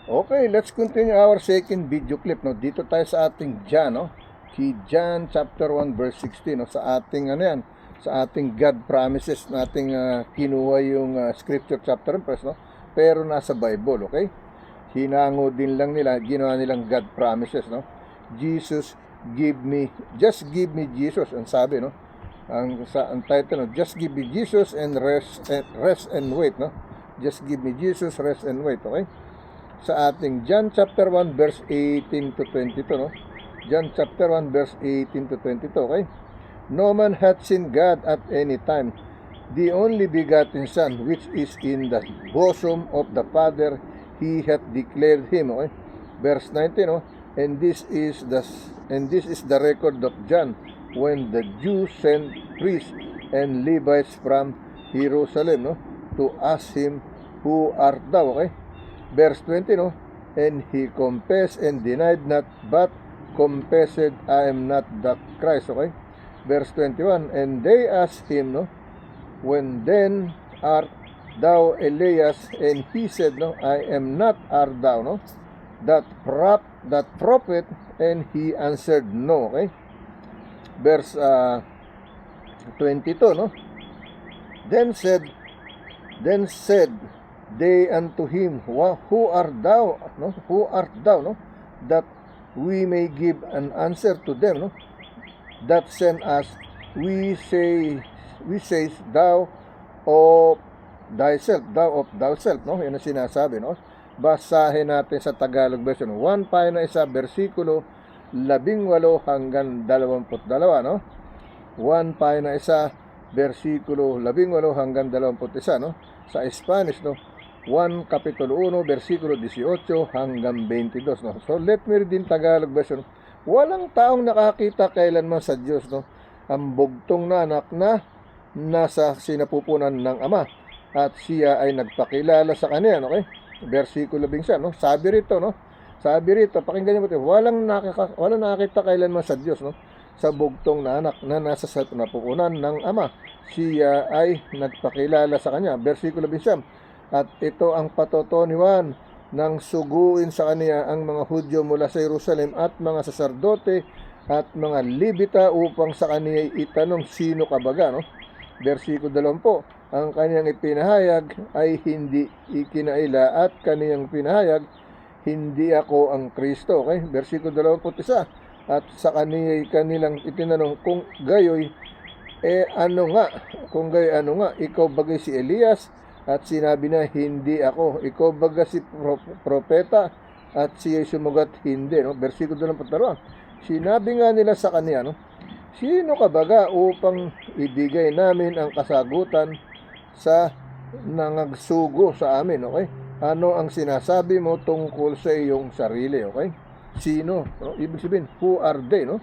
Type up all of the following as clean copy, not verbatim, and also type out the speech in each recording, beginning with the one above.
Okay, let's continue our second video clip. No? Dito tayo sa ating John, no? Key John chapter 1 verse 16, no? Sa ating ano yan, sa ating God promises nating kinuha yung scripture chapter and verse, no? Pero nasa Bible, okay? Hinango din lang nila, ginawa nilang God promises, no? Jesus just give me Jesus, ang sabi, no? Ang title, no? Just give me Jesus and rest and wait, no? Just give me Jesus, rest and wait, okay? Sa ating John chapter 1 verse 18 to 22, no? John chapter 1 verse 18 to 22, okay? No man hath seen God at any time. The only begotten Son, which is in the bosom of the Father, he hath declared him, okay? Verse 19, no? And this is the record of John when the Jews sent priests and Levites from Jerusalem, no? To ask him, who art thou, okay? Verse 20, no? And he confessed and denied not, but confessed, I am not the Christ, okay? Verse 21, and they asked him, no? When then art thou Elias? And he said, no? I am not, art thou, no? That prophet? And he answered, no, okay? Verse 22, no? Then said they unto him, who art thou, no? Who art thou, no? That we may give an answer to them, no? That send us. We say thou of thyself, no? Yan ang sinasabi, no? Basahin natin sa Tagalog version. 1 pa na isa, versikulo 18 hanggang 22, no? 1 pa na isa, versikulo 18 hanggang 21, no? Sa Spanish, no? 1 Kapitulo 1, versikulo 18 hanggang 22, no? So, let me read in Tagalog version. Walang taong nakakita kailanman sa Diyos, no? Ang bugtong na anak na nasa sinapupunan ng Ama, at siya ay nagpakilala sa kanya, okay? Versikulo 11, no? Sabi rito, pakinggan niyo po, walang nakakita kailanman sa Diyos, no? Sa bugtong na anak na nasa sinapupunan ng Ama, siya ay nagpakilala sa kanya. Versikulo 11, at ito ang patutunuan nang suguin sa kanya ang mga Hudyo mula sa Jerusalem at mga saserdote at mga Levita upang sa kanya itanong, sino ka baga, no? Versikulo 20, ang kanyang ipinahayag ay hindi ikinaila at kanyang pinahayag, hindi ako ang Kristo, okay? Versikulo 21, at sa kanilang itinanong, kung gayoy ano nga, ikaw bagay si Elias? At sinabi na, hindi ako. Ikaw baga si propeta? At siya sumugat, hindi, no? Versikulo 22, sinabi nga nila sa kanya, no? Sino ka baga upang ibigay namin ang kasagutan sa nangagsugo sa amin, okay? Ano ang sinasabi mo tungkol sa iyong sarili, okay? Sino? No? Ibig sabihin, who are they, no?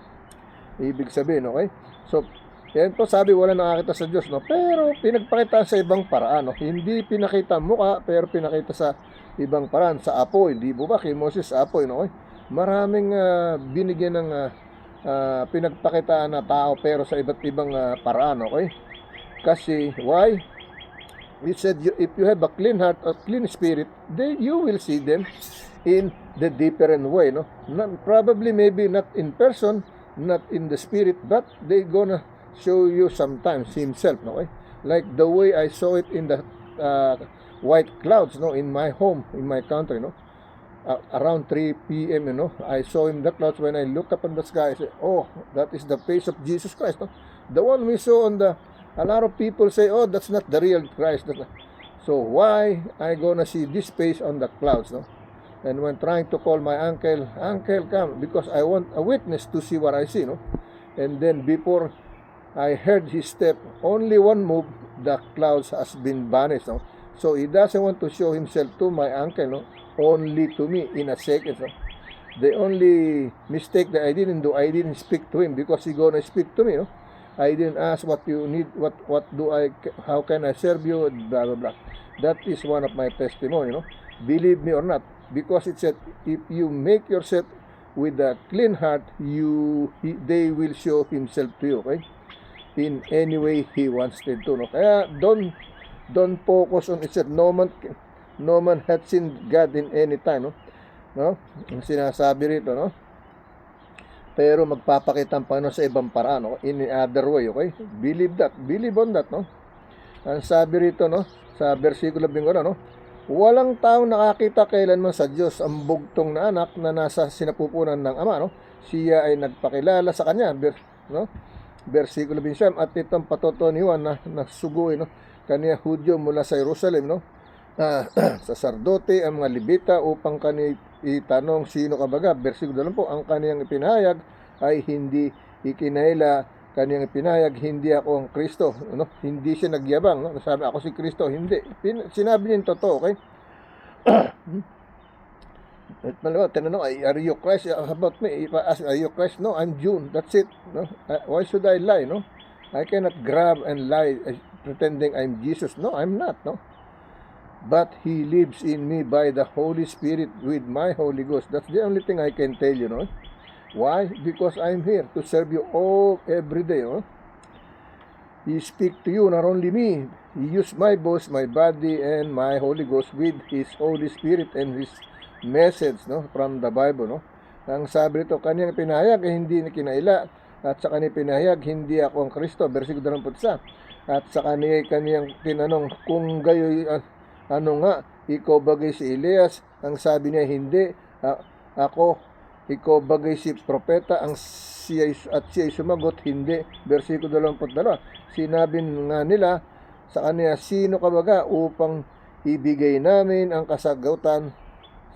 Ibig sabihin, okay? So, yan po, sabi, wala nakakita sa Diyos, no? Pero pinagpakita sa ibang paraan, no? Hindi pinakita mukha, pero pinakita sa ibang paraan. Sa apoy, di ba kay Moses sa apoy, no? Maraming binigyan ng pinagpakitaan na tao, pero sa iba't ibang paraan, okay? Kasi, why? He said, if you have a clean heart, a clean spirit, then you will see them in the different way, no? Probably, maybe not in person, not in the spirit, but they gonna show you sometimes himself, no? Okay? Like the way I saw it in the white clouds, no, in my home, in my country, no, around 3 p.m., you know, I saw in the clouds. When I looked up in the sky, I said, oh, that is the face of Jesus Christ, no? The one we saw on the, a lot of people say, oh, that's not the real Christ. So why I gonna see this face on the clouds, no? And when trying to call my uncle, come, because I want a witness to see what I see, no? And then before I heard his step, only one move, the clouds has been vanished, no? So he doesn't want to show himself to my uncle, no? Only to me in a second, no? The only mistake that I didn't do, I didn't speak to him, because he gonna speak to me, no? I didn't ask what you need, how can I serve you, blah, blah, blah. That is one of my testimony, no? Believe me or not, because it said, if you make yourself with a clean heart, they will show himself to you, okay? In any way he wants to, no? Kaya don't focus on it. Said no man hath seen God in any time, no? no? Ang sinasabi rito, no? Pero magpapakita ang Panginoon sa ibang paraan, no? In other way, okay? Believe that. Believe on that, no? Ang sabi rito, no? Sa versikulo 21, no? Walang taong nakakita kailanman sa Diyos ang bugtong na anak na nasa sinapupunan ng Ama, no? Siya ay nagpakilala sa Kanya, no? Versikulo 27, at itong patutuan ni Juan na nasuguin, no? Kanya Hudyo mula sa Jerusalem, no? Saserdote ang mga Levita upang kani itanong sino ka baga. Versikulo 20, ang kaniyang ipinahayag ay hindi ikinahila, kaniyang ipinahayag hindi ako ang Kristo, no? Hindi siya nagyabang, no? Sabi ako si Kristo, hindi. Sinabi niya yung totoo, okay? At malawa, tinanong, are you Christ? How about me? If I ask, are you Christ? No, I'm June. That's it, no? Why should I lie, no? I cannot grab and lie pretending I'm Jesus. No, I'm not, no? But He lives in me by the Holy Spirit with my Holy Ghost. That's the only thing I can tell you, no? Why? Because I'm here to serve you all every day, no? He speak to you, not only me. He used my voice, my body, and my Holy Ghost with His Holy Spirit and His message, no? From the Bible, no? Ang sabi rito, kaniyang pinahayag ay hindi ni kinaila, at sa kaniyang pinahayag hindi ako ang Kristo. Versikulo 21. At sa kaniyang tinanong kung gayoy ano nga, ikaw bagay si Elias? Ang sabi niya, hindi. Ako, ikaw bagay si propeta? Siya ay sumagot, hindi. Versikulo 22. Sinabi nga nila sa kanya, sino ka baga upang ibigay namin ang kasagutan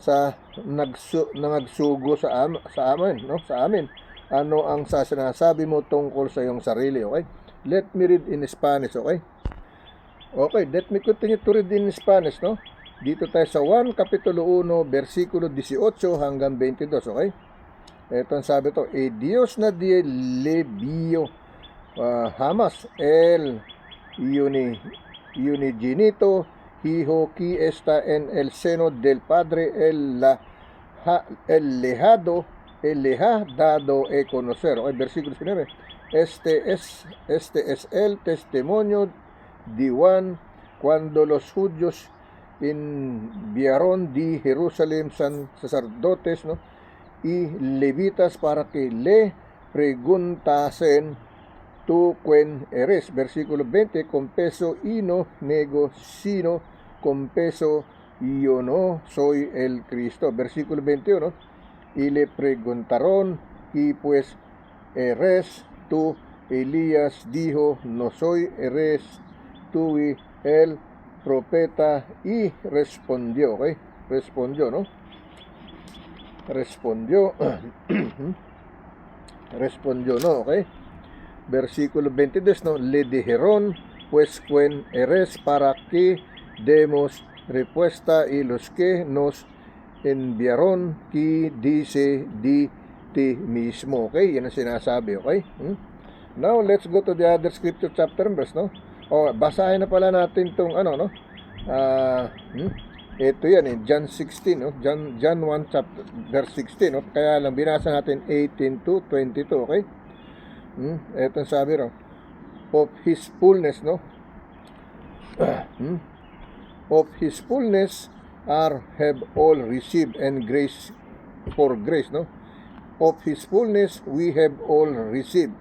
sa nagsugo sa amin, no? Sa amin. Ano ang sinasabi mo tungkol sa iyong sarili, okay? Let me read in Spanish, okay? Okay, let me continue to read in Spanish, no? Dito tayo sa 1, Kapitulo 1, versikulo 18 hanggang 22, okay? Ito ang sabi to, Dios nadie le vio jamás el unigenito Hijo que está en el seno del Padre, el le ha dado a conocer. Okay, versikulo 19, este es el testimonio de Juan cuando los judíos enviaron de Jerusalén sacerdotes, ¿no? y levitas para que le preguntasen, ¿tú quién eres? Versículo 20, confeso y no nego, sino confeso yo no soy el Cristo. Versículo 21, y le preguntaron, y pues eres tú Elías? Dijo, no soy. Eres tú el profeta? Y respondió, okay? Respondió, ¿no? Respondió, respondió, ¿no? Okay? Versículo 22, ¿no? Le dijeron, pues, ¿quién eres? Para que demos respuesta, y los que nos enviaron, que dice di ti mismo, okay? Yan ang sinasabi, okay? Now, let's go to the other scripture chapter and verse, no? Basahin na pala natin itong ano, no? Ito yan, John 16, no? John 1 chapter, verse 16, no? Kaya lang binasa natin 18 to 22, okay? Ito sabi, no? Of His fullness, no? Of His fullness have all received, and grace for grace, no? Of His fullness we have all received,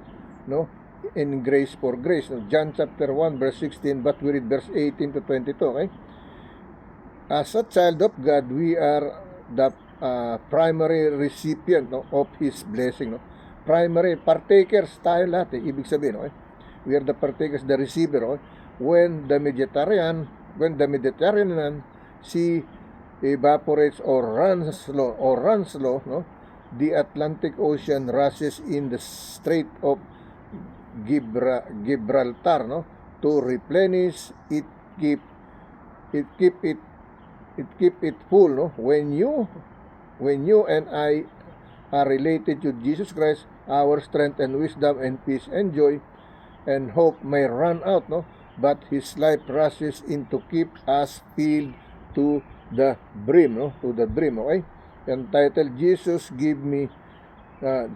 no? In grace for grace, no? John chapter 1 verse 16, but we read verse 18 to 22, okay? As a child of God, we are the primary recipient, no, of His blessing, no? Primary partakers tayo lahat, ibig sabihin, okay? We are the partakers, the receiver, okay? When the Mediterranean Sea evaporates or runs low, no? The Atlantic Ocean rushes in the Strait of Gibraltar, no? To replenish it, keep it full, no? When you and I are related to Jesus Christ, our strength and wisdom and peace and joy and hope may run out, no? But His life rushes in to keep us filled to the brim, no? To the brim, okay? And title, Jesus give me,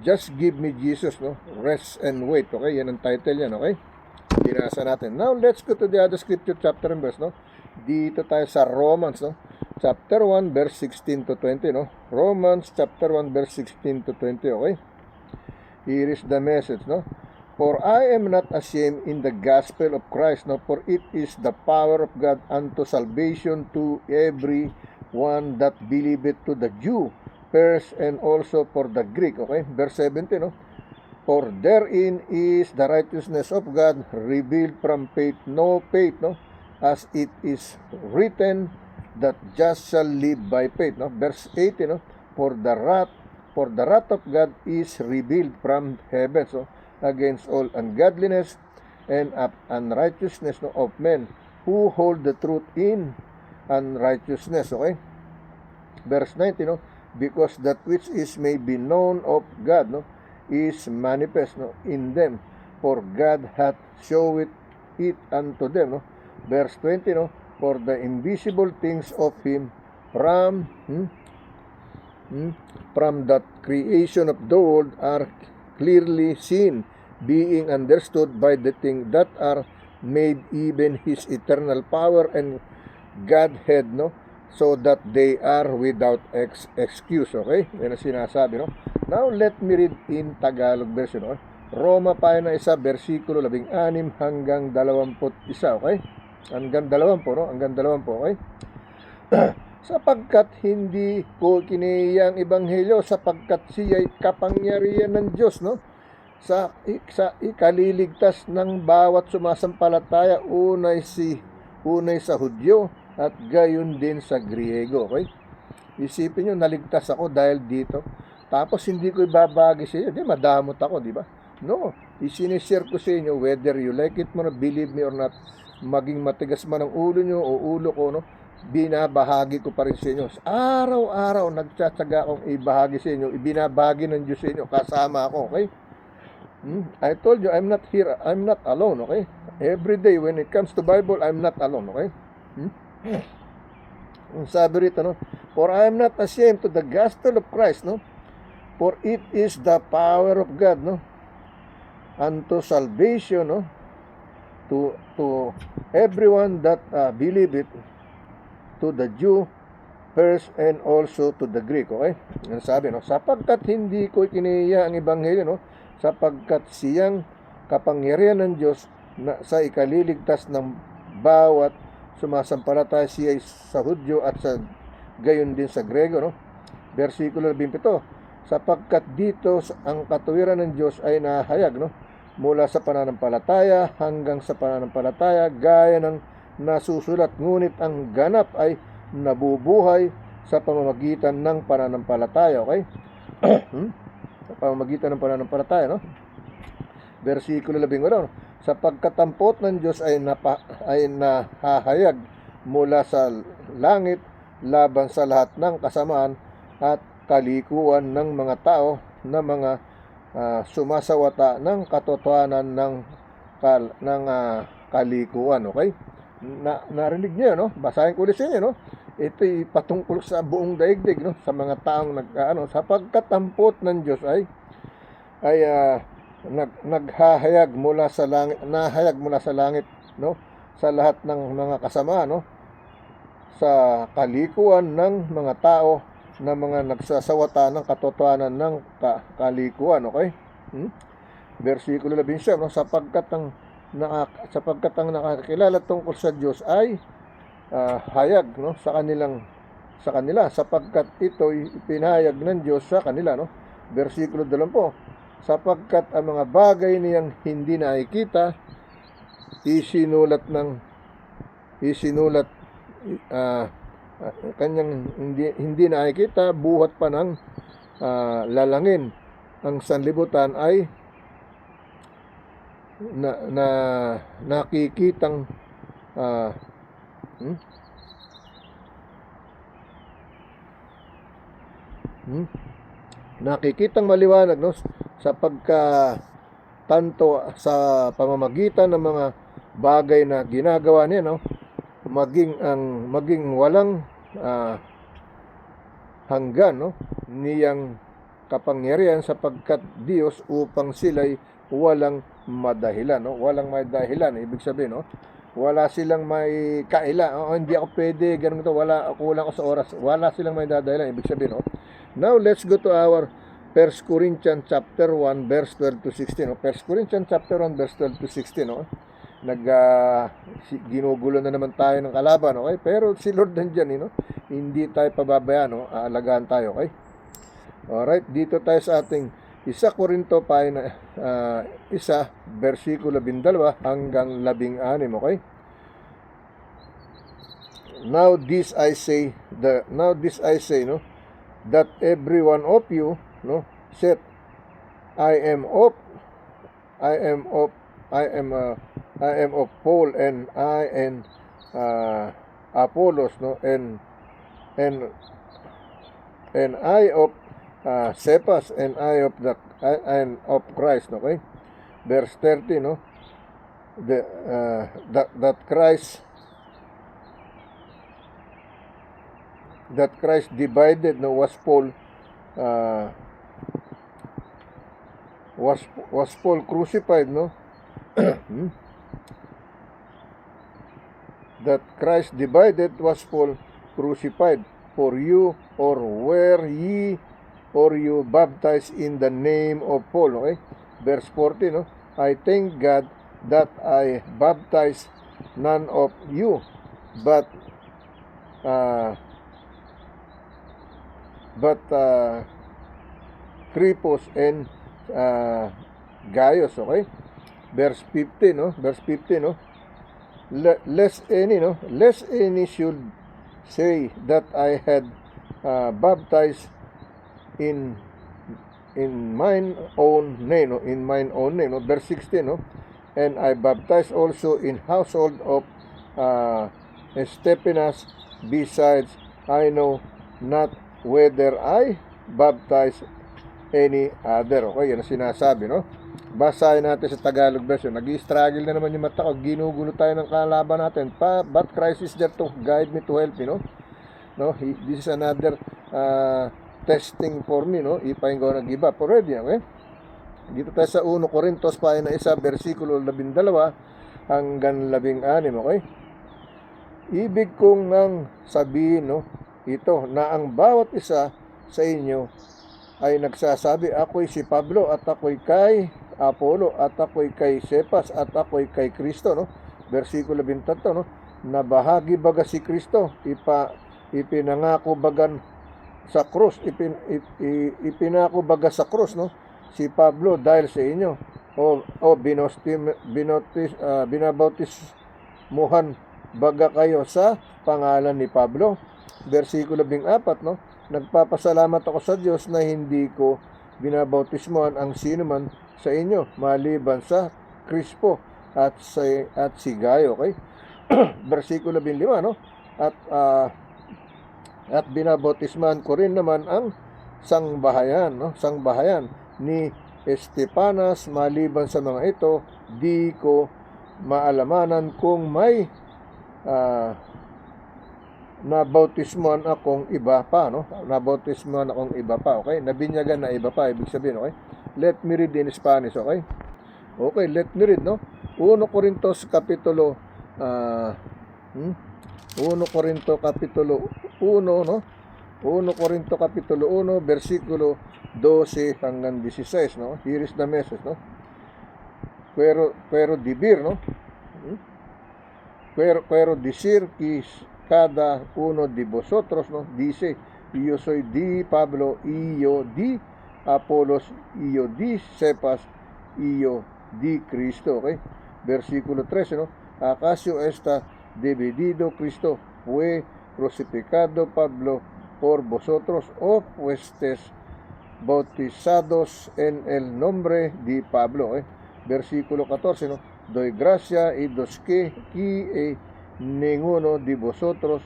just give me Jesus, no? Rest and wait, okay? Yan ang title yan, okay? Binasa natin. Now, let's go to the other scripture chapter and verse, no? Dito tayo sa Romans, no? chapter 1 verse 16 to 20, no? Romans chapter 1 verse 16 to 20, okay? Here is the message, no? For I am not ashamed in the gospel of Christ, no? For it is the power of God unto salvation to every one that believeth, to the Jew first and also for the Greek, okay? Verse 17, no? For therein is the righteousness of God revealed from faith, no faith, no? As it is written, that just shall live by faith, no? Verse 18, no? For the wrath of God is revealed from heaven, so against all ungodliness and unrighteousness, no, of men who hold the truth in unrighteousness, okay? Verse 19, no? Because that which is may be known of God, no, is manifest, no, in them, for God hath showed it unto them, no? Verse 20, no? For the invisible things of him from that creation of the world are clearly seen, being understood by the things that are made, even his eternal power and Godhead, no? So that they are without excuse, okay? Yan ang sinasabi, no? Now, let me read in Tagalog version, okay? Roma pahina 1, versikulo 16 hanggang 21, okay? Hanggang 20, no? Hanggang 20, okay? Sapagkat hindi ko kiniyang ebanghelyo, sapagkat siya'y kapangyarihan ng Diyos, no? Sa ikaliligtas ng bawat sumasampalataya, unay sa Hudyo at gayon din sa Griego, okay? Isipin nyo, naligtas ako dahil dito. Tapos hindi ko ibabagi sa inyo, di madamot ako, di ba? No, isinishare ko sa inyo, whether you like it mo, believe me or not, maging matigas man ang ulo nyo o ulo ko, no? Binabahagi ko pa rin sa inyo. Araw-araw, nagtsatsaga akong ibahagi sa inyo, ibinabagi ng Diyos sa inyo, kasama ako, okay? I told you, I'm not here, I'm not alone, okay? Every day, when it comes to Bible, I'm not alone, okay? Ang sabi rito, no? For I am not ashamed to the gospel of Christ, no? For it is the power of God, no? Unto salvation, no? To everyone that believeth, to the Jew first and also to the Greek, okay? Ang sabi, no? Sapagkat hindi ko kiniya ang ebanghelyo, no? Sapagkat siyang kapangyarihan ng Diyos na sa ikaliligtas ng bawat sumasampalataya, siya sa Hudyo at sa gayon din sa Grego, no? Versikulo 17, sapagkat dito ang katuwiran ng Diyos ay nahayag, no? Mula sa pananampalataya hanggang sa pananampalataya, gaya ng nasusulat, ngunit ang ganap ay nabubuhay sa pamamagitan ng pananampalataya, okay? Sa pamamagitan ng pananampalataya, no? Versikulo 18, sapagkat ang tampot ng Diyos ay nahahayag mula sa langit laban sa lahat ng kasamaan at kalikuan ng mga tao na mga sumasawata ng katotohanan ng kalikuan, okay? Narinig niyo, no? Basahin ko ulit sa inyo, no? Ito'y patungkol sa buong daigdig, no? Sa mga taong sapagkat ang tampot ng Diyos ay naghahayag mula sa langit, nahayag mula sa langit, no? Sa lahat ng mga kasama, no? Sa kalikuan ng mga tao na mga nagsasawata ng katotohanan ng kalikuan, okay? Versikulo 19, no? Sapagkat ang nakakilala tungkol sa Diyos ay hayag, no? sa kanila, sapagkat ito'y ipinahayag ng Diyos sa kanila, no? Versikulo 20, sapagkat ang mga bagay niyang hindi nakikita isinulat kanyang hindi nakikita, buhat pa ng lalangin. Ang sanlibutan ay nakikitang nakikitang maliwanag, no? Sa tanto sa pamamagitan ng mga bagay na ginagawa niya, no? Maging walang hanggan, no? Niyang kapangyarihan, sapagkat Diyos upang sila'y walang madahilan, no? Walang madahilan, ibig sabihin, no? wala silang may kaila. Hindi ako pwede, ganun to, kulang ako sa oras. Wala silang may dadahilan, ibig sabihin, Now, let's go to our 1 Corinthians chapter 1, verse 12 to 16, 1 Corinthians chapter 1, verse 12 to 16, ginugulo na naman tayo ng kalaban, okay? Pero si Lord nandiyan, hindi tayo pababayaan, aalagaan tayo, okay? Alright, dito tayo sa ating 1 Corinto pahina 1, versikulo 12 hanggang 16, okay? Now this I say, that every one of you, said, I am of Paul, and I am Apollos, and I of Cephas, and I of Christ, okay? Verse 30, that Christ divided, was Paul crucified, that Christ divided, was Paul crucified for you, or were ye or you baptized in the name of Paul, okay? Verse 40, I thank God that I baptized none of you, but Crippus and Gaius, okay? Verse 50, lest any should say that I had baptized in mine own name, verse 16, and I baptized also in household of Stephanas. Besides, I know not whether I baptize any other. Okay, yan ang sinasabi, Basahin natin sa Tagalog version. Nag-i-struggle na naman yung mata ko. Ginugulo tayo ng kalaban natin. But Christ is there to guide me, to help me, This is another testing for me, if I'm gonna give up already, okay? Dito tayo sa 1 Corintos pahina 1, versikulo 12 hanggang 16, okay? Ibig kong nang sabihin, ito, na ang bawat isa sa inyo ay nagsasabi, ako'y si Pablo, at ako'y kay Apollo, at ako'y kay Cephas, at ako'y kay Kristo, Versikulo 23, na bahagi baga si Kristo, ipinangako bagan sa krus, ipinako baga sa krus, si Pablo dahil sa inyo, binabautismuhan baga kayo sa pangalan ni Pablo. Versikulo 14, nagpapasalamat ako sa Diyos na hindi ko binabautismuhan ang sino man sa inyo maliban sa Crispo at si Gayo, okay? Versikulo 25, at binabautisman ko rin naman ang sangbahayan ni Estepanas. Maliban sa mga ito, di ko maalamanan kung may nabautismuhan akong iba pa, nabautismuhan akong iba pa, okay? Nabinyagan na iba pa, ibig sabihin, okay? Let me read in Spanish, okay? Okay, let me read, 1 Corintos kapitulo 1 Corinto kapitulo 1, 1 Corinto kapitulo 1, versikulo 12 hanggang 16, Here is the message, Pero dibir, Pero decir que cada uno de vosotros, dice, yo soy di Pablo, y yo di Apolos, y yo di Cephas, y yo di Cristo, okay? Versikulo 13, ¿Acaso está dividido Cristo? ¿Fue crucificado Pablo por vosotros, o fuestes bautizados en el nombre de Pablo? Versikulo 14, doy gracia y dos que ninguno de vosotros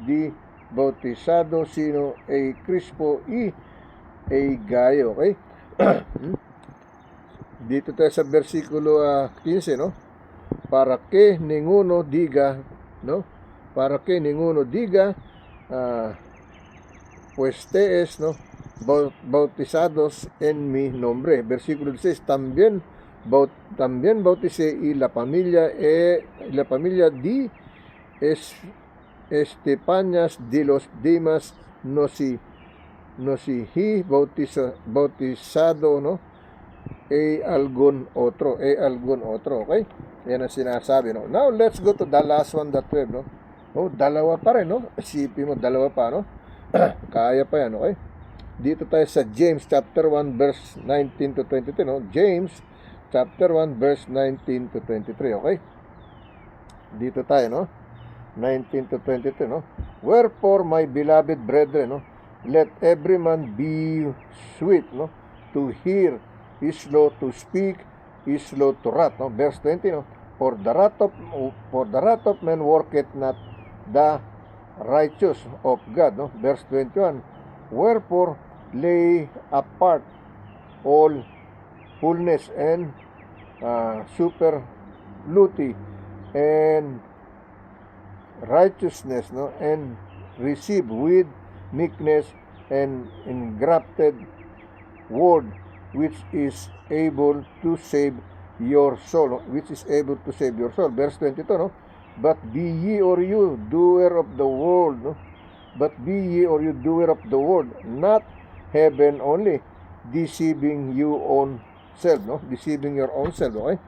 di bautizado sino Crispo y Gayo, okay? Dito tayo sa versikulo 15, para que ninguno diga, pues bautizados en mi nombre. Versículo 16, también también bauticé y la familia de Estepañas de los demás no si bautizado, no? Algún otro, okay? Yan ang sinasabi, no? Now, let's go to the last one, the 12, no? Oh, dalawa pa rin, no? Isipin mo, dalawa pa, no? Kaya pa yan, okay? Dito tayo sa James chapter 1 verse 19 to 23, no? James chapter 1 verse 19 to 23, okay? Dito tayo, no? 19 to 23, no? Wherefore, my beloved brethren, no? Let every man be sweet, no? To hear, is slow to speak, is slow to wrath, no? Verse 20, no? For the wrath of men worketh not the righteous of God, no? Verse 21, wherefore lay apart all fullness and superfluity and righteousness, no? And receive with meekness and engrafted word which is able to save your soul, Verse 22, no? But be ye or you doer of the word, no? But be ye or you doer of the word, not heaven only, deceiving your own self, no? Deceiving your own self, okay?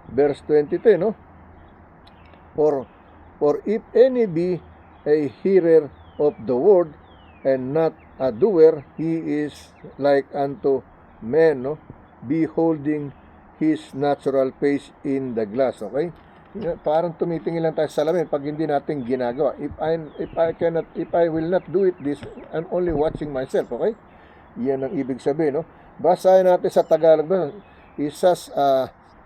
Verse 23, no? For if any be a hearer of the word and not a doer, he is like unto men, no? Beholding his natural face in the glass, okay? Parang tumitingin lang tayo sa salamin pag hindi natin ginagawa. If I will not do it this, I'm only watching myself, okay? Yan ang ibig sabihin, no? Basahin natin sa Tagalog, no?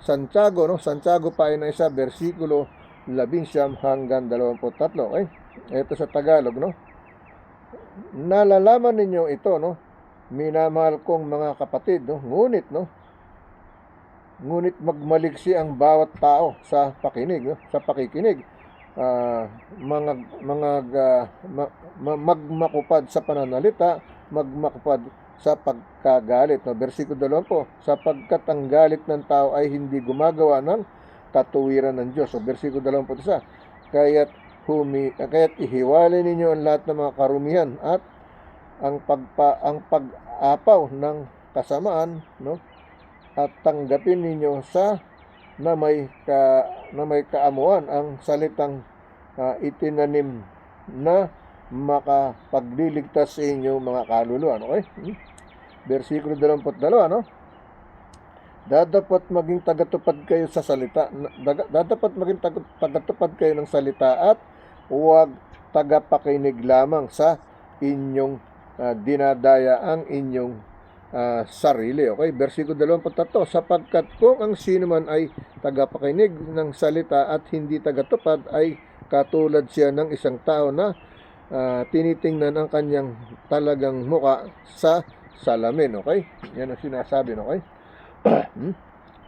Santiago, no? Santiago pa ay na isa, versikulo 11 hanggang 23, okay? Ito sa Tagalog, no? Nalalaman ninyo ito, no? Minamahal kong mga kapatid, no? Ngunit magmaliksi ang bawat tao sa pakikinig, no? Magmakupad sa pananalita, magmakupad sa pagkagalit, no? Versikulo 20, sapagkat ang galit ng tao ay hindi gumagawa ng katuwiran ng Diyos. So, versikulo 21, kaya't ihiwalay ninyo ang lahat ng mga karumihan at ang pag-apaw ng kasamaan, no? At tanggapin ninyo na may kaamuan ang salitang itinanim na makapagliligtas sa inyo mga kaluluwa, okay? Versikulo 22, no? Dapat maging tagatupad kayo sa salita. Dapat maging tagatupad kayo ng salita at huwag tagapakinig lamang sa inyong dinadaya ang inyong sarili. Okay? Versikulo 23, sapagkat kung ang sino man ay tagapakinig ng salita at hindi tagatupad ay katulad siya ng isang tao na tinitingnan ang kanyang talagang muka sa salamin. Okay? Yan ang sinasabi, okay?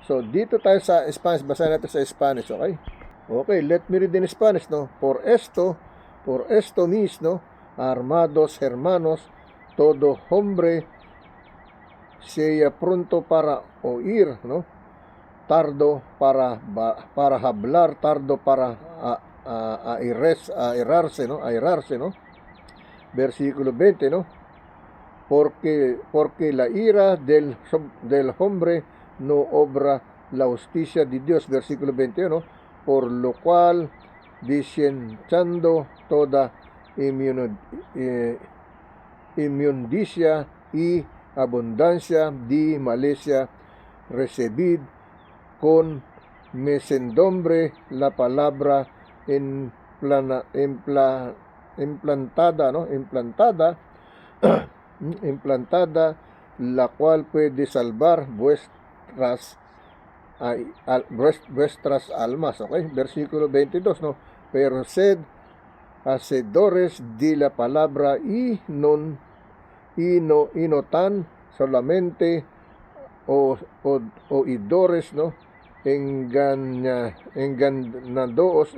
So, dito tayo sa Spanish. Basahin natin sa Spanish, okay? Okay, let me read in Spanish, no? Por esto mismo, armados hermanos, todo hombre sea pronto para oír, no? Tardo para hablar, tardo para airarse, no? Versículo 20, no? Porque la ira del hombre no obra la justicia de Dios, versículo 21, por lo cual desechando toda inmundicia y abundancia de malicia, recibid con mesendombre la palabra implantada, la cual puede salvar vuestras almas, okay? Versículo 22, no? Pero sed hacedores de la palabra y no tan solamente oidores, no? Enganados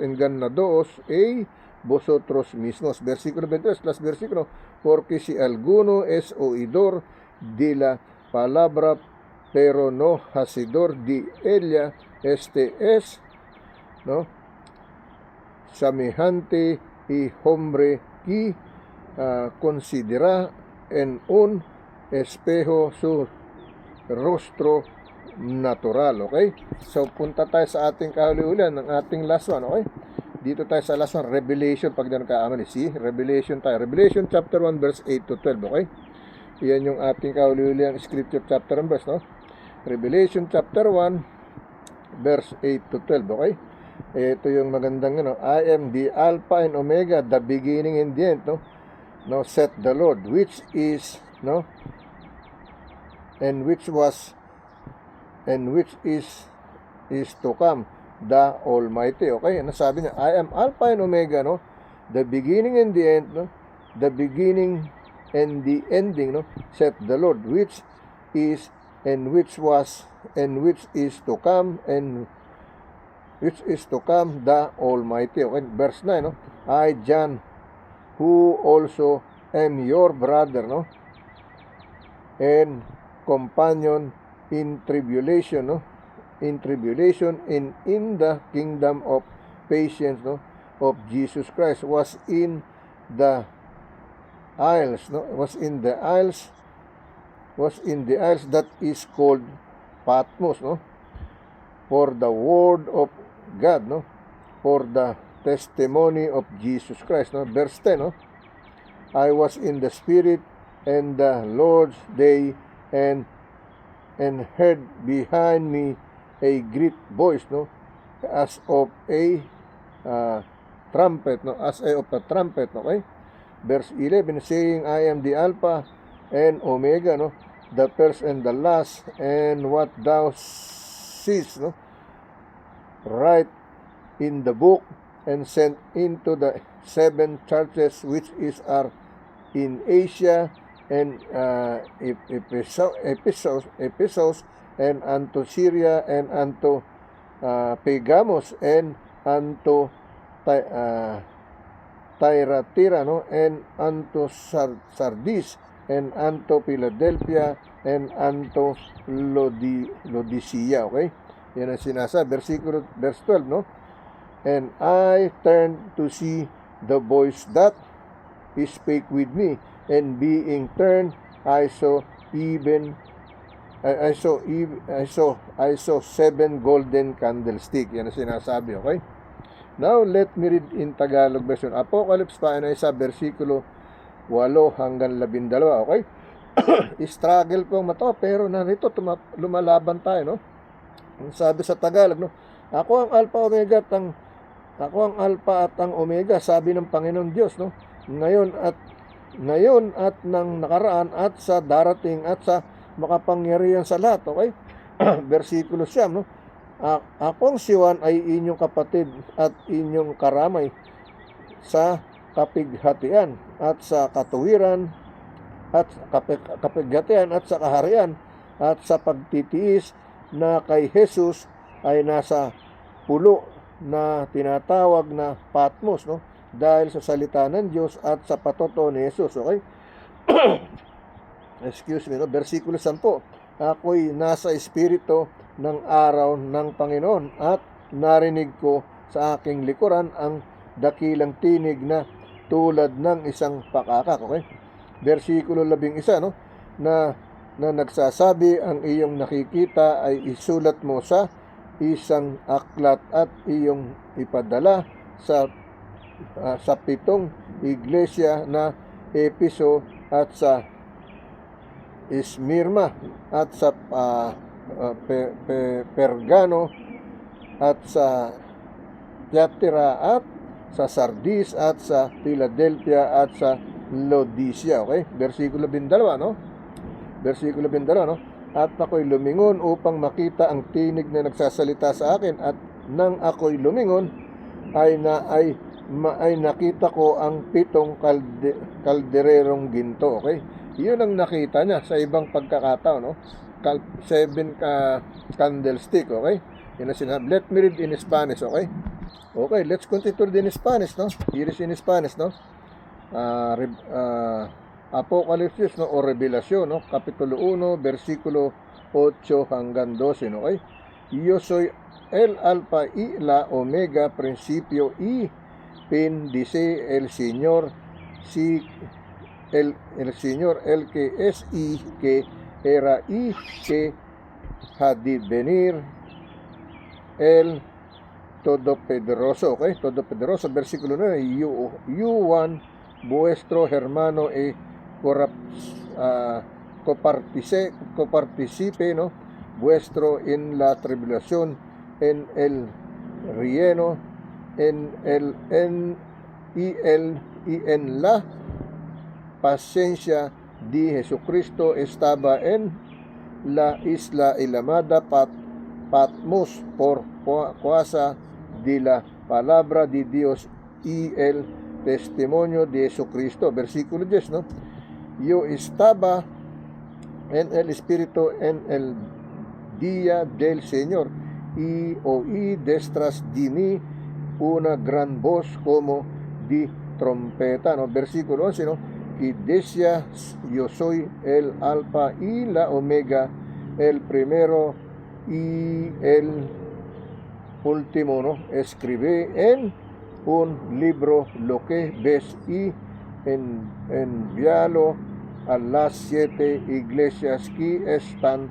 vosotros mismos. Versículo 23, las versículos, porque si alguno es oidor de la palabra, pero no hacedor de ella, este es, ¿no?, semejante y hombre que considera en un espejo su rostro natural. Okay? So, punta tayo sa ating kahuli-hulihan ng ating last one. Okay? Dito tayo sa last one, Revelation, pag na nagkaamali. See? Revelation tayo. Revelation chapter 1, verse 8 to 12. Okay? Iyan yung ating kahuli-hulihan scripture chapter and verse, no? Revelation chapter 1, verse 8 to 12. Okay? Ito yung magandang, I am the Alpha and Omega, the beginning and the end, no? No, said the Lord, which is, no, and which was, and which is to come, the Almighty. Okay, ano sabi niya? I am Alpha and Omega, no, the beginning and the end, no, the beginning and the ending, no, said the Lord, which is, and which was, and which is to come, and which is to come, the Almighty. Okay, verse 9, no, I, John, who also am your brother, no, and companion in tribulation, no, in tribulation and in the kingdom of patience, no, of Jesus Christ, was in the isles, no, was in the isles that is called Patmos, no, for the word of God, no, for the testimony of Jesus Christ, no. Verse 10, no, I was in the Spirit and the Lord's day, and heard behind me a great voice, no, as of a trumpet, no, as of a trumpet. Okay? Verse 11, saying, I am the Alpha and Omega, no, the first and the last, and what thou seest, no, write in the book, and sent into the 7 churches which are in Asia, and Ephesus, and unto Syria, and unto Pergamos, and unto Thyatira, no, and unto Sardis, and unto Philadelphia, and unto Laodicea. Okay? Yan ang sinasabi. Verse 12, no? And I turned to see the voice that spake with me, and being turned, I saw 7 golden candlestick. Yan ang sinasabi, okay? Now, let me read in Tagalog version. Apocalypse pa, isa, versikulo 8 hanggang 12, okay? Struggle po ang mata, pero narito, lumalaban tayo, no? Ang sabi sa Tagalog, no? Ako ang Alpha at ang Omega, sabi ng Panginoon Diyos, no? Ngayon at nang nakaraan at sa darating at sa makapangyarihan sa lahat. Okay? Versikulo 9, no? Akong siwan ay inyong kapatid at inyong karamay sa kapighatian at sa katuwiran at kapighatian at sa kaharian at sa pagtitiis na kay Jesus ay nasa pulo na tinatawag na Patmos, no? Dahil sa salita ng Diyos at sa patotoo ni Jesus. Okay? Excuse me, no? Versikulo 10. Ako'y nasa espiritu ng araw ng Panginoon at narinig ko sa aking likuran ang dakilang tinig na tulad ng isang pakakak. Okay? Versikulo 11, no? Na nagsasabi, ang iyong nakikita ay isulat mo sa isang aklat at iyong ipadala sa 7 iglesia na Epeso at sa Esmirna at sa Pergano at sa Thyatira at sa Sardis at sa Philadelphia at sa Laodicea. Okay? Versikulo 12, no? Versikulo 12, no? At ako'y lumingon upang makita ang tinig na nagsasalita sa akin, at nang ako'y lumingon ay nakita ko ang 7 kaldererong ginto. Okay? Yun ang nakita niya sa ibang pagkakataon, no? 7 candlestick. Okay? Yun ang sinabi. Let me read in Spanish. Okay? Okay, let's continue to read in Spanish, no? Here is in Spanish, no? Apocalypse, no, o Revelación, no, kapitulo 1, versikulo 8 hanggang 12, okay? Yo soy el alfa y la omega, principio y fin, dice el Señor, si el Señor, el que es y que era y que ha de venir, el Todopoderoso, okay? Todopoderoso, versículo 9, Juan, vuestro hermano y coparticipe, ¿no? Vuestro en la tribulación, en el reino, y en la paciencia de Jesucristo. Estaba en la isla llamada Patmos por causa de la palabra de Dios y el testimonio de Jesucristo. Versículo 10, ¿no? Yo estaba en el Espíritu en el día del Señor y oí detrás de mí una gran voz como de trompeta, ¿no? Versículo 11, ¿no? Y decía, yo soy el alfa y la omega, el primero y el último, ¿no? Escribe en un libro lo que ves y envíalo a las 7 iglesias que están,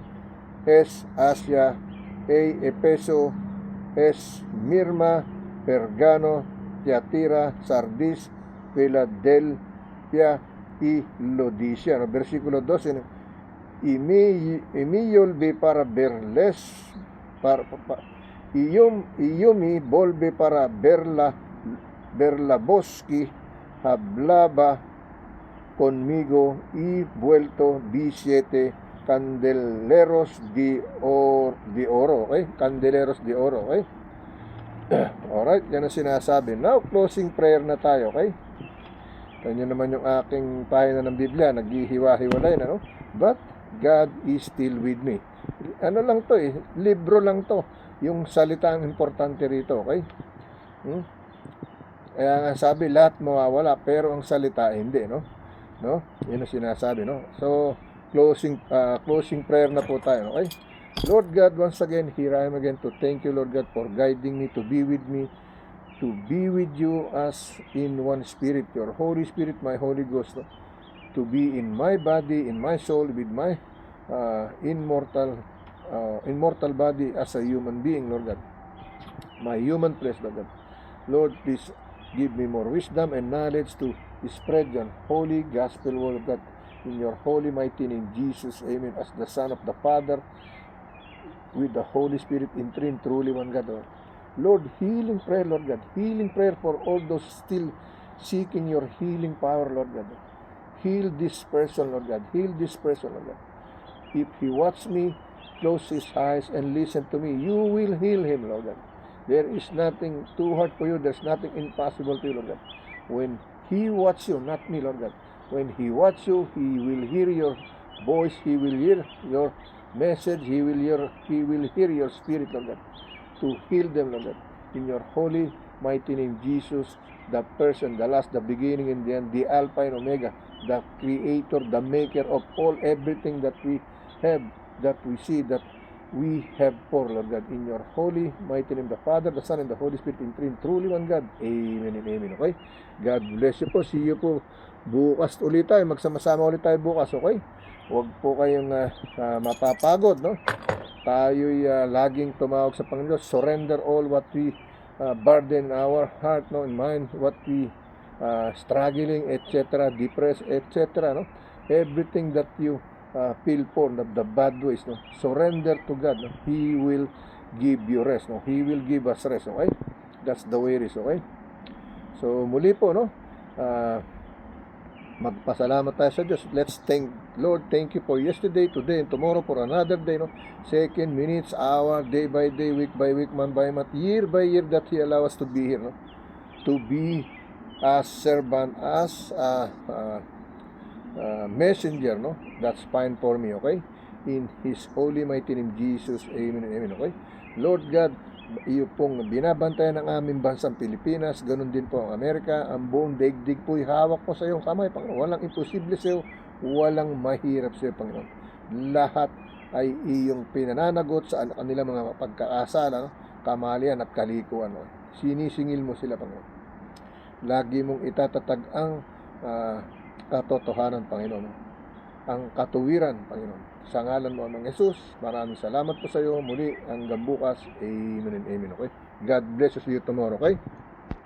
es Asia, Efeso, Esmirna, Pergamo, Tiatira, Sardis, Filadelfia y Laodicea, ¿no? Versículo 12, ¿no? Y me volví para verles, y yo me volví para ver la voz que hablaba conmigo, y vuelto vi 7 candeleros de oro, okay? Candeleros de oro, okay? Alright, yan ang sinasabi. Now, closing prayer na tayo, okay? Kanya naman yung aking pahina ng Biblia, naghihiwa-hiwalay na, no? But God is still with me. Ano lang to libro lang to. Yung salita ang importante rito, okay? Kaya nga sabi, lahat mawawala, pero ang salita hindi, no? Yun ang sinasabi, no? So, closing prayer na po tayo, okay? Lord God, once again, here I am again to thank you, Lord God, for guiding me, to be with you as in one spirit, your Holy Spirit, my Holy Ghost, no? To be in my body, in my soul, with my immortal body as a human being, Lord God. My human flesh, Lord God. Lord, please give me more wisdom and knowledge to spread your holy gospel, word of God, in your holy mighty name, Jesus, amen. As the Son of the Father, with the Holy Spirit, in three and truly one God. Lord, healing prayer, Lord God. Healing prayer for all those still seeking your healing power, Lord God. Heal this person, Lord God. Heal this person, Lord God. If he watch me, close his eyes and listen to me, you will heal him, Lord God. There is nothing too hard for you. There's nothing impossible to you, Lord God. When he watch you, not me, Lord God. When he watch you, he will hear your voice. He will hear your message. He will hear your spirit, Lord God, to heal them, Lord God. In your holy, mighty name, Jesus, the person, the last, the beginning, and the end, the Alpha and Omega, the Creator, the Maker of all, everything that we have, that we see, that we have for, Lord God. In your holy, mighty name, the Father, the Son, and the Holy Spirit, in three and truly one God. Amen and amen, okay? God bless you po. See you po bukas ulit tayo. Magsama-sama ulit tayo bukas, okay? Huwag po kayong mapapagod, no? Tayo'y laging tumawag sa Panginoon. Surrender all what we burden our heart, no, and mind, what we struggling, etc., depressed, etc., no? Everything that you feel for, the bad ways, no? Surrender to God, no? He will give you rest, no? He will give us rest, okay? That's the way it is, okay? So, muli po, no? Magpasalamat tayo sa Diyos. Let's thank Lord, thank you for yesterday, today, and tomorrow, for another day, no? Second, minutes, hour, day by day, week by week, month by month, year by year, that He allow us to be here, no? To be as servant, as messenger, no? That's fine for me, okay? In His holy mighty name, Jesus, amen and amen, okay? Lord God, iyo pong binabantayan ng aming bansang Pilipinas, ganun din po ang Amerika, ang buong daigdig po'y hawak po sa iyong kamay, Panginoon. Walang imposible sa iyo, walang mahirap sa iyo, Panginoon. Lahat ay iyong pinananagot sa kanilang mga pagkakasala, no? Kamalian at kalikuan. No? Sinisingil mo sila, Panginoon. Lagi mong itatatag ang katotohanan, Panginoon. No? Ang katuwiran, Panginoon. Sa ngalan mo, Amang Jesus, maraming salamat po sa iyo. Muli, hanggang bukas. Amen and amen. Okay? God bless you. See you tomorrow. Okay?